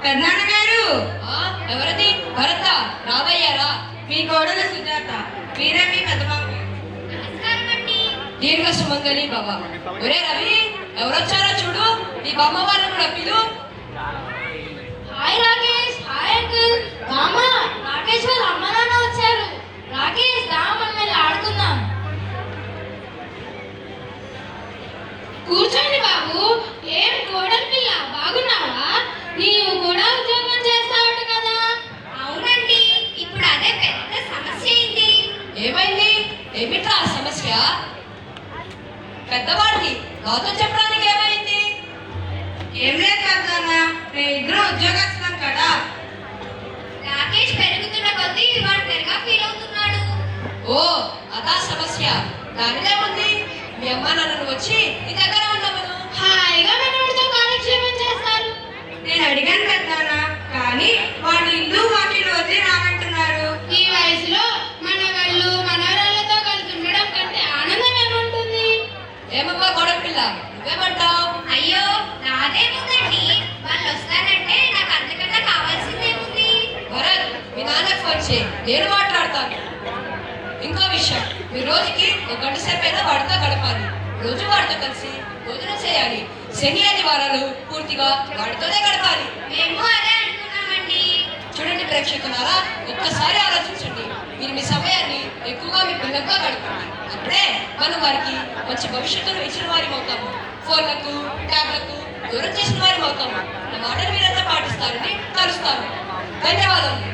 పెద్దనాన్నగారు. ఎవరది? భరత రావయ్యారా? మీ కోడలు సుజాత. మీరే మీ పెద్దబాబు. దీర్ఘ సుమంగళి బాబా. ఒరే రవి, ఎవరొచ్చారో చూడు. నీ బామ్మ వాళ్ళను కూడా పిలు. హాయ్ రాకేష్. Hi uncle. బామ్మ, రాకేష్ వాళ్ళ అమ్మ నాన్న వచ్చారు. రాకేష్ దా మనం వెళ్ళి ఆడుకుందాం. కూర్చోండి బాబు. ఏం కోడలి పిల్ల, బాగున్నావా? నీవు కూడా ఉద్యోగం చేస్తావట కదా? అవునండి, ఇప్పుడు అదే పెద్ద సమస్య అయింది. ఏమైంది? ఏమిట్రా ఆ సమస్య? పెద్దవాడిని నాతో చెప్పడానికి ఏమైంది? ఏం లేదు పెద్దనాన్న, మేము ఇద్దరు ఉద్యోగస్తున్నాం కదా. రాకేష్ పెరుగుతున్న కొద్దీ వాడు పెరుగా ఫీల్ అవుతున్నాడు. ఓ అదా సమస్య. దానిదే ఉంది. మీ అమ్మ నాన్నను వచ్చి నీ దగ్గర ఉండమను. హాయిగా మనవాడితో కాలక్షేపం చేస్తారు. నేను అడిగాను పెద్దనాన్న, కానీ వాళ్ళు ఇల్లు వాకిలు వదిలి రానంటున్నారు. ఈ వయసులో మనవాళ్ళు మనవరాళ్ళతో కలిసి ఉండడం కంటే ఆనందం ఏముంటుంది? ఏమమ్మా గొడవ పిల్ల, నువ్వేమంటావు? అయ్యో నాదేముందండి, వాళ్ళు వస్తానంటే నాకు అంతకన్నా కావాల్సిందేముంది. భరత్, మీ నాన్నకు ఫోన్ చేయి, నేను మాట్లాడతాను. ఇంకో విషయం, మీ రోజుకి ఒక గంట సేపు అయినా వాడితో గడపాలి. రోజు వాడితో కలిసి భోజనం చేయాలి. శని ఆదివారాలు పూర్తిగా వాడితోనే గడపాలి. మేము అదే అనుకున్నామండి. చూడండి ప్రేక్షకులారా, ఒక్కసారి ఆలోచించండి. మీరు మీ సమయాన్ని ఎక్కువగా మీ పిల్లలతో గడపండి. అప్పుడే మనం వారికి మంచి భవిష్యత్తును ఇచ్చిన వారి అవుతాము. ఫోన్లకు ట్యాబ్లకు దూరం చేసిన వారి అవుతాము. నా మాటలు మీరంతా పాటిస్తారని కలుస్తాను. ధన్యవాదాలు.